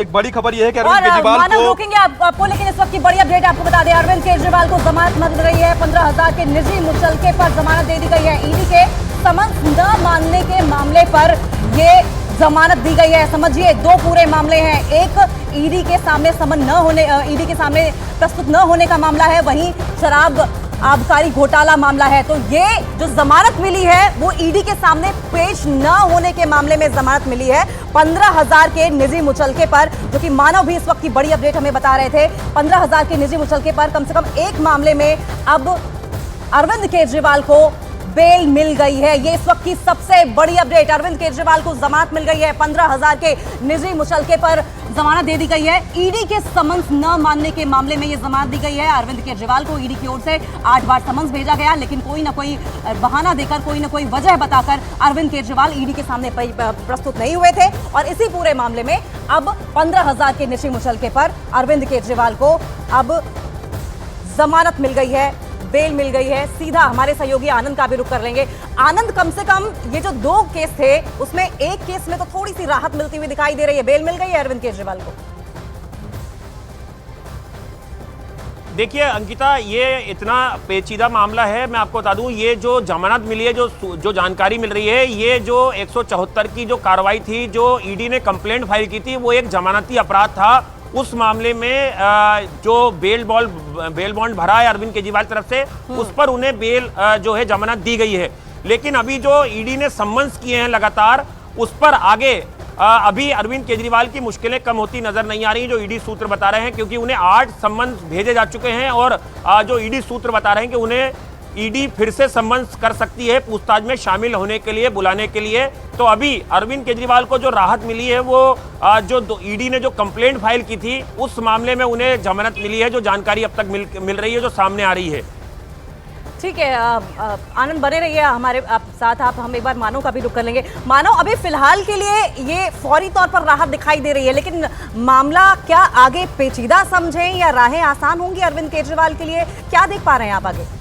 एक बड़ी खबर यह है कि अरविंद केजरीवाल को रोकेंगे आपको, लेकिन इस वक्त की बड़ी अपडेट आपको बता दें, अरविंद केजरीवाल को जमानत मिल रही है। 15,000 के निजी मुचलके पर जमानत दे दी गई है। ईडी के समन्स न मानने के मामले पर ये जमानत दी गई है। समझिए, दो पूरे मामले हैं। एक ईडी के सामने समन न होने, ईडी के सामने प्रस्तुत न होने का मामला है, वहीं शराब आबकारी घोटाला मामला है। तो ये जो जमानत मिली है वो ईडी के सामने पेश न होने के मामले में जमानत मिली है 15,000 के निजी मुचलके पर, जो कि मानव भी इस वक्त की बड़ी अपडेट हमें बता रहे थे। 15,000 के निजी मुचलके पर कम से कम एक मामले में अब अरविंद केजरीवाल को बेल मिल गई है। ये इस वक्त की सबसे बड़ी अपडेट, अरविंद केजरीवाल को जमानत मिल गई है। 15,000 के निजी मुचलके पर जमानत दे दी गई है। ईडी के समन्स न मानने के मामले में ये जमानत दी गई है। अरविंद केजरीवाल को ईडी की ओर से 8 बार समन्स भेजा गया, लेकिन कोई ना कोई बहाना देकर, कोई ना कोई वजह बताकर अरविंद केजरीवाल ईडी के सामने प्रस्तुत नहीं हुए थे। और इसी पूरे मामले में अब 15,000 के निजी मुचलके पर अरविंद केजरीवाल को अब जमानत मिल गई है, बेल मिल गई है। सीधा हमारे सहयोगी आनंद का भी रुख कर लेंगे। आनंद, कम से कम ये जो 2 केस थे उसमें एक केस में तो थोड़ी सी राहत मिलती हुई दिखाई दे रही है। बेल मिल गई है अरविंद केजरीवाल को। देखिए अंकिता, ये इतना पेचीदा मामला है। मैं आपको बता दूं, ये जो जमानत मिली है, जो जानकारी मिल रही है, ये जो 174 की जो कार्रवाई थी, जो ईडी ने कंप्लेंट फाइल की थी, वो एक जमानती अपराध था। उस मामले में जो बेल बॉन्ड भरा है अरविंद केजरीवाल तरफ से, उस पर उन्हें बेल जो है जमानत दी गई है। लेकिन अभी जो ईडी ने सम्मन्स किए हैं लगातार, उस पर आगे अभी अरविंद केजरीवाल की मुश्किलें कम होती नजर नहीं आ रही, जो ईडी सूत्र बता रहे हैं, क्योंकि उन्हें 8 सम्मन्स भेजे जा चुके हैं। और जो ईडी सूत्र बता रहे हैं कि उन्हें ईडी फिर से सम्मन्स कर सकती है पूछताछ में शामिल होने के लिए, बुलाने के लिए। तो अभी अरविंद केजरीवाल को जो राहत मिली है, वो जो ईडी ने जो कंप्लेंट फाइल की थी, उस मामले में उन्हें जमानत मिली है, जो जानकारी अब तक मिल रही है, जो सामने आ रही है। ठीक है, आनंद बने रहिए हमारे साथ। हम एक बार मानव का भी रुख कर लेंगे। मानव, अभी फिलहाल के लिए ये फौरी तौर पर राहत दिखाई दे रही है, लेकिन मामला क्या आगे पेचीदा समझें या राहें आसान होंगी अरविंद केजरीवाल के लिए? क्या देख पा रहे हैं आप आगे?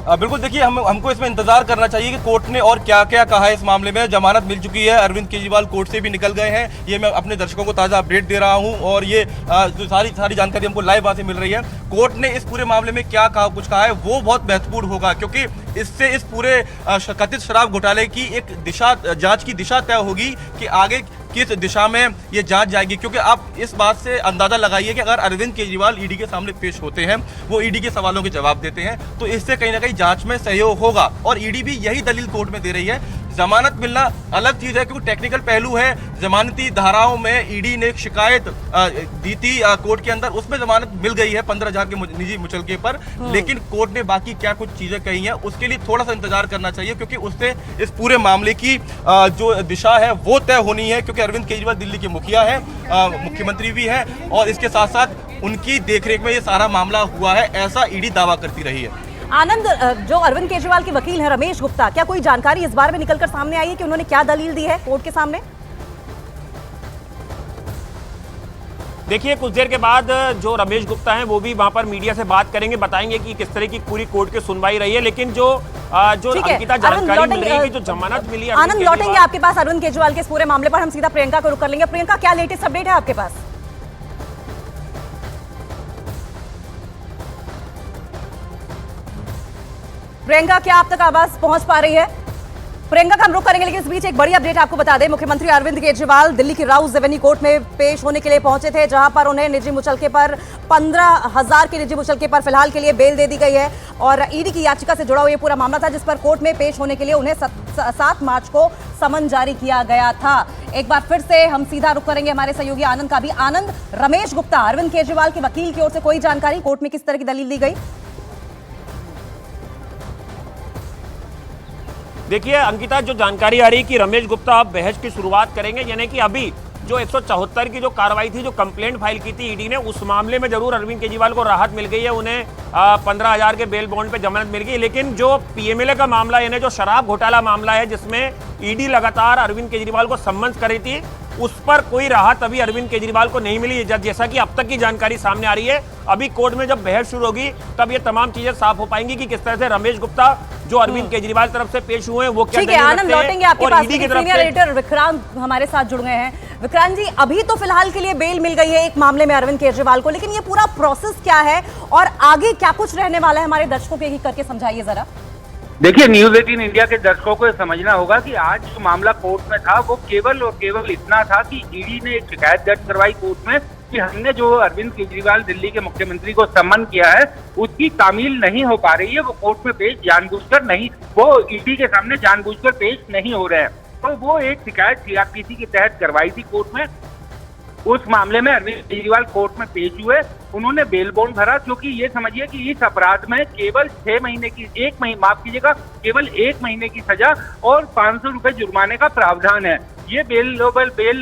बिल्कुल, देखिए हमको इसमें इंतजार करना चाहिए कि कोर्ट ने और क्या क्या कहा है इस मामले में। जमानत मिल चुकी है, अरविंद केजरीवाल कोर्ट से भी निकल गए हैं। ये मैं अपने दर्शकों को ताज़ा अपडेट दे रहा हूं, और ये जो सारी जानकारी हमको लाइव वहाँ से मिल रही है। कोर्ट ने इस पूरे मामले में क्या कुछ कहा है वो बहुत महत्वपूर्ण होगा, क्योंकि इससे इस पूरे कथित शराब घोटाले की एक जांच की दिशा तय होगी कि आगे किस दिशा में ये जांच जाएगी। क्योंकि आप इस बात से अंदाजा लगाइए कि अगर अरविंद केजरीवाल ईडी के सामने पेश होते हैं, वो ईडी के सवालों के जवाब देते हैं, तो इससे कहीं ना कहीं जांच में सहयोग होगा। और ईडी भी यही दलील कोर्ट में दे रही है। जमानत मिलना अलग चीज है, क्योंकि टेक्निकल पहलू है। जमानती धाराओं में ईडी ने एक शिकायत दी थी कोर्ट के अंदर, उसमें जमानत मिल गई है 15,000 के निजी मुचलके पर। लेकिन कोर्ट ने बाकी क्या कुछ चीजें कही हैं, उसके लिए थोड़ा सा इंतजार करना चाहिए, क्योंकि उससे इस पूरे मामले की जो दिशा है वो तय होनी है। क्योंकि अरविंद केजरीवाल दिल्ली के मुखिया है, मुख्यमंत्री भी है, और इसके साथ साथ उनकी देखरेख में ये सारा मामला हुआ है, ऐसा ईडी दावा करती रही है। आनंद, जो अरविंद केजरीवाल के वकील हैं रमेश गुप्ता, क्या कोई जानकारी इस बारे में निकलकर सामने आई है कि उन्होंने क्या दलील दी है कोर्ट के सामने? देखिए, कुछ देर के बाद जो रमेश गुप्ता हैं वो भी वहां पर मीडिया से बात करेंगे, बताएंगे कि किस तरह की पूरी कोर्ट की सुनवाई रही है। लेकिन जो अंकिता जानकारी मिल रही है कि जो जमानत मिली है, आनंद लौटेंगे आपके पास अरविंद केजरीवाल के इस पूरे मामले पर। हम सीधा प्रियंका को रुख कर लेंगे। प्रियंका, क्या लेटेस्ट अपडेट है आपके पास? प्रियंका, क्या आप तक आवाज पहुंच पा रही है? प्रियंका का हम रुख करेंगे, लेकिन इस बीच एक बड़ी अपडेट आपको बता दें। मुख्यमंत्री अरविंद केजरीवाल दिल्ली की राउस रेवेन्यू कोर्ट में पेश होने के लिए पहुंचे थे, जहां पर उन्हें निजी मुचलके पर 15,000 के निजी मुचलके पर फिलहाल के लिए बेल दे दी गई है। और ईडी की याचिका से जुड़ा हुआ ये पूरा मामला था, जिस पर कोर्ट में पेश होने के लिए उन्हें 7 मार्च को समन जारी किया गया था। एक बार फिर से हम सीधा रुख करेंगे हमारे सहयोगी आनंद का भी। आनंद, रमेश गुप्ता, अरविंद केजरीवाल के वकील की ओर से कोई जानकारी, कोर्ट में किस तरह की दलील दी गई? देखिए अंकिता, जो जानकारी आ रही है कि रमेश गुप्ता अब बहस की शुरुआत करेंगे, यानी कि अभी जो 174 की जो कार्रवाई थी, जो कंप्लेंट फाइल की थी ईडी ने, उस मामले में जरूर अरविंद केजरीवाल को राहत मिल गई है। उन्हें 15,000 के बेल बॉन्ड पे जमानत मिल गई। लेकिन जो पीएमएलए का मामला, यानी जो शराब घोटाला मामला है, जिसमें ईडी लगातार अरविंद केजरीवाल को सम्मन्स कर रही थी, उस पर कोई राहत अभी अरविंद केजरीवाल को नहीं मिली। जैसा कि अब तक की जानकारी सामने आ रही है, अभी कोर्ट में जब बहस शुरू होगी तब ये तमाम चीजें साफ हो पाएंगी कि किस तरह से रमेश गुप्ता जो अरविंद केजरीवाल तरफ से पेश हुए हैं वो क्या ठीक है। आनंद लौटेंगे आपके पास। सीनियर एडिटर विक्रांत हमारे साथ जुड़ गए हैं। विक्रांत जी, अभी तो फिलहाल के लिए बेल मिल गई है एक मामले में अरविंद केजरीवाल को, लेकिन ये पूरा प्रोसेस क्या है और आगे क्या कुछ रहने वाला है, हमारे दर्शकों के ही करके समझाइए जरा। देखिए, न्यूज 18 इंडिया के दर्शकों को समझना होगा कि आज जो मामला कोर्ट में था वो केवल और केवल इतना था कि ईडी ने एक शिकायत दर्ज करवाई कोर्ट में कि हमने जो अरविंद केजरीवाल दिल्ली के मुख्यमंत्री को सम्मन किया है उसकी तामील नहीं हो पा रही है, वो कोर्ट में पेश जानबूझकर नहीं, वो ईडी के सामने जानबूझकर पेश नहीं हो रहे हैं। तो वो एक शिकायत सीआरपीसी के तहत करवाई थी कोर्ट में। उस मामले में अरविंद केजरीवाल कोर्ट में पेश हुए, उन्होंने बेल बॉन्ड भरा, क्योंकि ये समझिए कि इस अपराध में केवल 6 महीने की केवल 1 महीने की सजा और 500 रुपए जुर्माने का प्रावधान है। ये बेल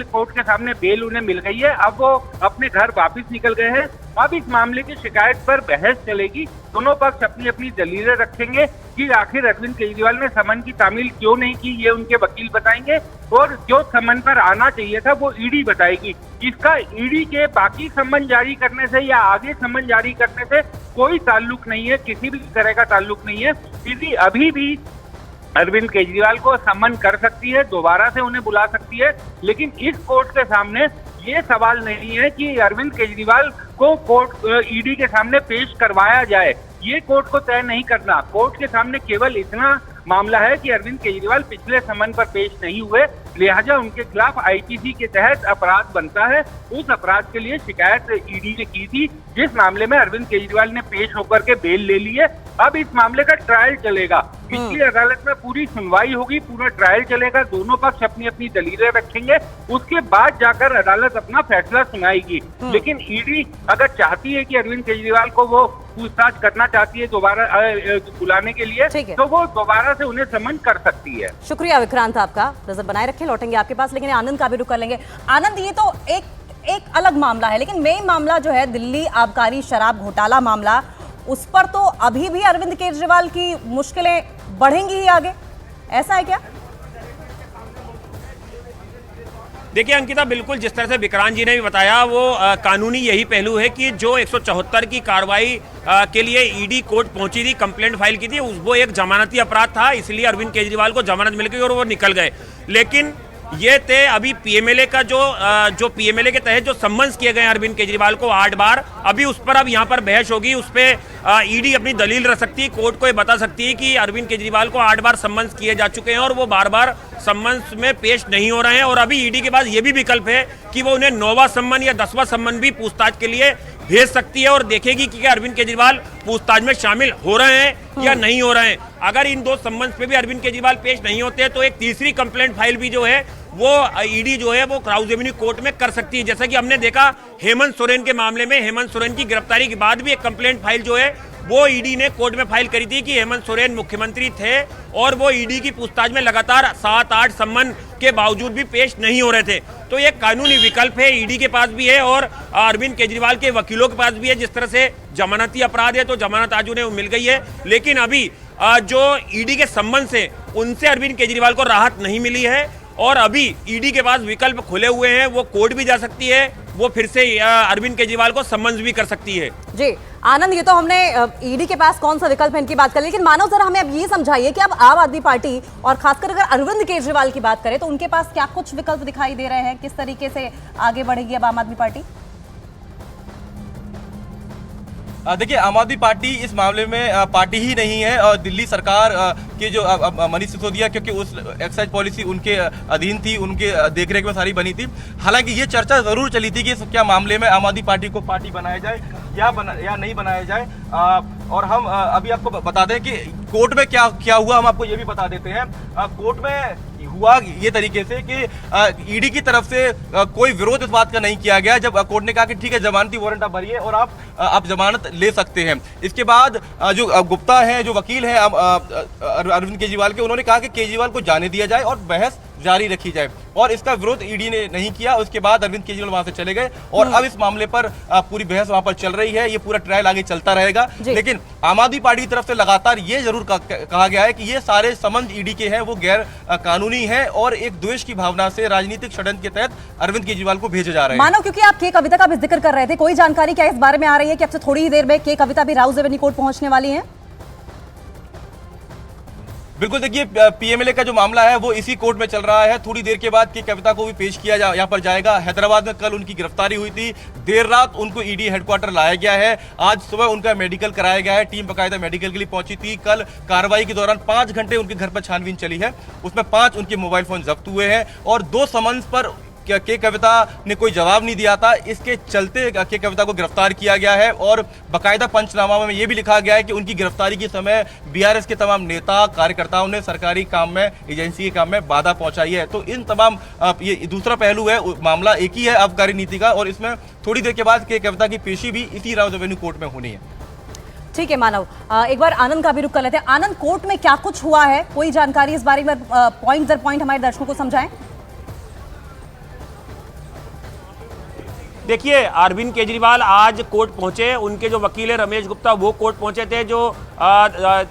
कोर्ट के सामने बेल उन्हें मिल गई है। अब वो अपने घर वापस निकल गए हैं। अब इस मामले की शिकायत पर बहस चलेगी, दोनों पक्ष अपनी अपनी दलीलें रखेंगे कि आखिर अरविंद केजरीवाल ने समन की तामील क्यों नहीं की, ये उनके वकील बताएंगे, और जो समन पर आना चाहिए था वो ईडी बताएगी। इसका ईडी के बाकी समन जारी करने से या आगे समन जारी करने से कोई ताल्लुक नहीं है, किसी भी तरह का ताल्लुक नहीं है। ईडी अभी भी अरविंद केजरीवाल को सम्मन कर सकती है, दोबारा से उन्हें बुला सकती है, लेकिन इस कोर्ट के सामने ये सवाल नहीं है कि अरविंद केजरीवाल को कोर्ट ईडी के सामने पेश करवाया जाए। ये कोर्ट को तय नहीं करना। कोर्ट के सामने केवल इतना मामला है कि अरविंद केजरीवाल पिछले समन पर पेश नहीं हुए, लिहाजा उनके खिलाफ आईपीसी के तहत अपराध बनता है। उस अपराध के लिए शिकायत ईडी ने की थी, जिस मामले में अरविंद केजरीवाल ने पेश होकर के बेल ले ली है। अब इस मामले का ट्रायल चलेगा, पिछली अदालत में पूरी सुनवाई होगी, पूरा ट्रायल चलेगा, दोनों पक्ष अपनी अपनी दलीलें रखेंगे, उसके बाद जाकर अदालत अपना फैसला सुनाएगी। लेकिन ईडी अगर चाहती है कि अरविंद केजरीवाल को वो पूछताछ करना चाहती है दोबारा बुलाने के लिए, तो वो दोबारा से उन्हें समन कर सकती है। शुक्रिया विक्रांत, आपका नजर बनाए रखें, लौटेंगे आपके पास, लेकिन आनंद का भी रुख कर लेंगे। आनंद, ये तो एक अलग मामला है, लेकिन मेन मामला जो है दिल्ली आबकारी शराब घोटाला मामला, उस पर तो अभी भी अरविंद केजरीवाल की मुश्किलें बढ़ेंगी ही आगे, ऐसा है क्या? देखिए अंकिता, बिल्कुल जिस तरह से विक्रांत जी ने भी बताया, वो कानूनी यही पहलू है कि जो 174 की कार्रवाई के लिए ईडी कोर्ट पहुंची थी, कंप्लेंट फाइल की थी, वो एक जमानती अपराध था, इसलिए अरविंद केजरीवाल को जमानत मिल गई और वो निकल गए। लेकिन ये थे अभी पीएमएलए का जो पीएमएलए के तहत जो सम्मन्स किए गए अरविंद केजरीवाल को 8 बार, अभी उस पर अब यहाँ पर बहस होगी, उस पर ईडी अपनी दलील रख सकती है, कोर्ट को ये बता सकती है कि अरविंद केजरीवाल को 8 बार सम्मन्स किए जा चुके हैं और वो बार बार सम्मन्स में पेश नहीं हो रहे हैं। और अभी ईडी के पास ये भी विकल्प है कि वो उन्हें 9वां सम्मन या 10वां सम्मन भी पूछताछ के लिए भेज सकती है और देखेगी कि क्या अरविंद केजरीवाल पूछताछ में शामिल हो रहे हैं या नहीं हो रहे हैं। अगर इन 2 सम्मन्स पे भी अरविंद केजरीवाल पेश नहीं होते हैं तो एक तीसरी कंप्लेंट फाइल भी जो है वो ईडी जो है वो क्राउज एवेन्यू कोर्ट में कर सकती है। जैसा कि हमने देखा हेमंत सोरेन के मामले में, हेमंत सोरेन की गिरफ्तारी के बाद भी एक कंप्लेंट फाइल जो है वो ईडी ने कोर्ट में फाइल करी थी कि हेमंत सोरेन मुख्यमंत्री थे और वो ईडी की पूछताछ में लगातार 7-8 सम्मन के बावजूद भी पेश नहीं हो रहे थे। तो ये कानूनी विकल्प है, ईडी के पास भी है और अरविंद केजरीवाल के वकीलों के पास भी है। जिस तरह से जमानती अपराध है तो जमानत आज उन्हें मिल गई है, लेकिन अभी जो ईडी के सम्मन से उनसे अरविंद केजरीवाल को राहत नहीं मिली है और अभी ईडी के पास विकल्प खुले हुए हैं। वो कोर्ट भी जा सकती है, वो फिर से अरविंद केजरीवाल को सम्मन भी कर सकती है। जी आनंद, ये तो हमने ईडी के पास कौन सा विकल्प है इनकी बात कर, लेकिन मानव जरा हमें अब ये समझाइए कि अब आम आदमी पार्टी और खासकर अगर अरविंद केजरीवाल की बात करें तो उनके पास क्या कुछ विकल्प दिखाई दे रहे हैं, किस तरीके से आगे बढ़ेगी अब आम आदमी पार्टी? देखिए, आम आदमी पार्टी इस मामले में पार्टी ही नहीं है और दिल्ली सरकार के जो मनीष सिसोदिया, क्योंकि उस एक्साइज पॉलिसी उनके अधीन थी, उनके देखरेख में सारी बनी थी। हालांकि ये चर्चा जरूर चली थी कि क्या मामले में आम आदमी पार्टी को पार्टी बनाया जाए या नहीं बनाया जाए। और हम अभी आपको बता दें कि कोर्ट में क्या हुआ, हम आपको ये भी बता देते हैं। कोर्ट में हुआ ये तरीके से कि ईडी की तरफ से कोई विरोध इस बात का नहीं किया गया जब कोर्ट ने कहा कि ठीक है, जमानती वारंट आप भरिए और आप जमानत ले सकते हैं। इसके बाद जो गुप्ता हैं, जो वकील हैं अरविंद केजरीवाल के, उन्होंने कहा कि केजरीवाल को जाने दिया जाए और बहस जारी रखी जाए और इसका विरोध ईडी ने नहीं किया। उसके बाद अरविंद केजरीवाल वहां से चले गए और अब इस मामले पर पूरी बहस वहां पर चल रही है। ये पूरा ट्रायल आगे चलता रहेगा, लेकिन आम आदमी पार्टी की तरफ से लगातार ये जरूर कहा गया है कि ये सारे समन ईडी के हैं वो गैर कानूनी है और एक द्वेष की भावना से राजनीतिक षड्यंत्र के तहत अरविंद केजरीवाल को भेजे जा रहे हैं। मानो क्योंकि आप के कविता का भी जिक्र कर रहे थे, कोई जानकारी क्या इस बारे में आ रही है कि अब से थोड़ी ही देर में के कविता भी राउज एवेन्यू कोर्ट पहुंचने वाली है? बिल्कुल, देखिए पीएमएलए का जो मामला है वो इसी कोर्ट में चल रहा है। थोड़ी देर के बाद की कविता को भी पेश किया यहाँ पर जाएगा। हैदराबाद में कल उनकी गिरफ्तारी हुई थी, देर रात उनको ईडी हेडक्वार्टर लाया गया है। आज सुबह उनका मेडिकल कराया गया है, टीम बाकायदा मेडिकल के लिए पहुंची थी। कल कार्रवाई के दौरान 5 घंटे उनके घर पर छानबीन चली है, उसमें 5 उनके मोबाइल फोन जब्त हुए हैं और 2 समन्स पर के कविता ने कोई जवाब नहीं दिया था। इसके चलते के कविता को गिरफ्तार किया गया है और बाकायदा पंचनामा में यह भी लिखा गया है कि उनकी गिरफ्तारी के समय बीआरएस के तमाम नेता कार्यकर्ताओं ने सरकारी काम में, एजेंसी के काम में बाधा पहुंचाई है। तो इन तमाम ये दूसरा पहलू है, मामला एक ही है आबकारी नीति का, और इसमें थोड़ी देर के बाद के कविता की पेशी भी इसी राउज एवेन्यू कोर्ट में होनी है। ठीक है मानव, एक बार आनंद का भी रुख कर लेते हैं। आनंद, कोर्ट में क्या कुछ हुआ है, कोई जानकारी इस बारे में पॉइंट दर पॉइंट हमारे दर्शकों को समझाएं। देखिए, अरविंद केजरीवाल आज कोर्ट पहुंचे, उनके जो वकील है रमेश गुप्ता वो कोर्ट पहुंचे थे, जो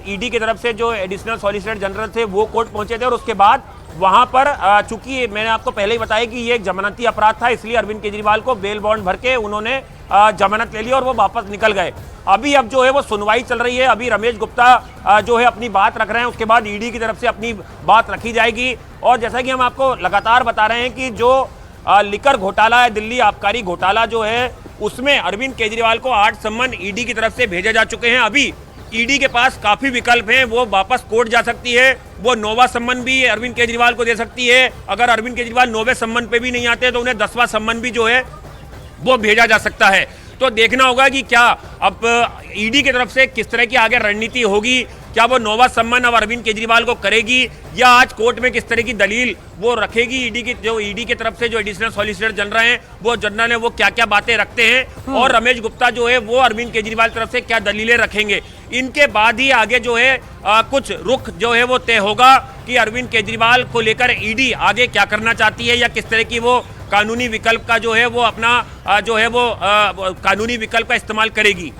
ईडी की तरफ से जो एडिशनल सॉलिसिटर जनरल थे वो कोर्ट पहुंचे थे, और उसके बाद वहां पर चूंकि मैंने आपको पहले ही बताया कि ये एक जमानती अपराध था, इसलिए अरविंद केजरीवाल को बेल बॉन्ड भर के उन्होंने जमानत ले ली और वो वापस निकल गए। अभी अब जो है वो सुनवाई चल रही है। अभी रमेश गुप्ता जो है अपनी बात रख रहे हैं, उसके बाद ईडी की तरफ से अपनी बात रखी जाएगी। और जैसा कि हम आपको लगातार बता रहे हैं कि जो लिकर घोटाला है, दिल्ली आबकारी घोटाला जो है, उसमें अरविंद केजरीवाल को 8 सम्मन ईडी की तरफ से भेजे जा चुके हैं। अभी ईडी के पास काफी विकल्प हैं, वो वापस कोर्ट जा सकती है, वो 9वां सम्मन भी अरविंद केजरीवाल को दे सकती है। अगर अरविंद केजरीवाल 9वें सम्मन पे भी नहीं आते तो उन्हें 10वां सम्मन भी जो है वो भेजा जा सकता है। तो देखना होगा कि क्या अब ईडी की तरफ से किस तरह की आगे रणनीति होगी, क्या वो 9वां सम्मन अब अरविंद केजरीवाल को करेगी, या आज कोर्ट में किस तरह की दलील वो रखेगी। ईडी की तरफ से जो एडिशनल सॉलिसिटर जनरल हैं, वो जनरल है, वो क्या क्या बातें रखते हैं, और रमेश गुप्ता जो है वो अरविंद केजरीवाल की तरफ से क्या दलीलें रखेंगे। इनके बाद ही आगे जो है कुछ रुख जो है वो तय होगा कि अरविंद केजरीवाल को लेकर ईडी आगे क्या करना चाहती है, या किस तरह की वो कानूनी विकल्प का जो है वो अपना जो है वो कानूनी विकल्प का इस्तेमाल करेगी।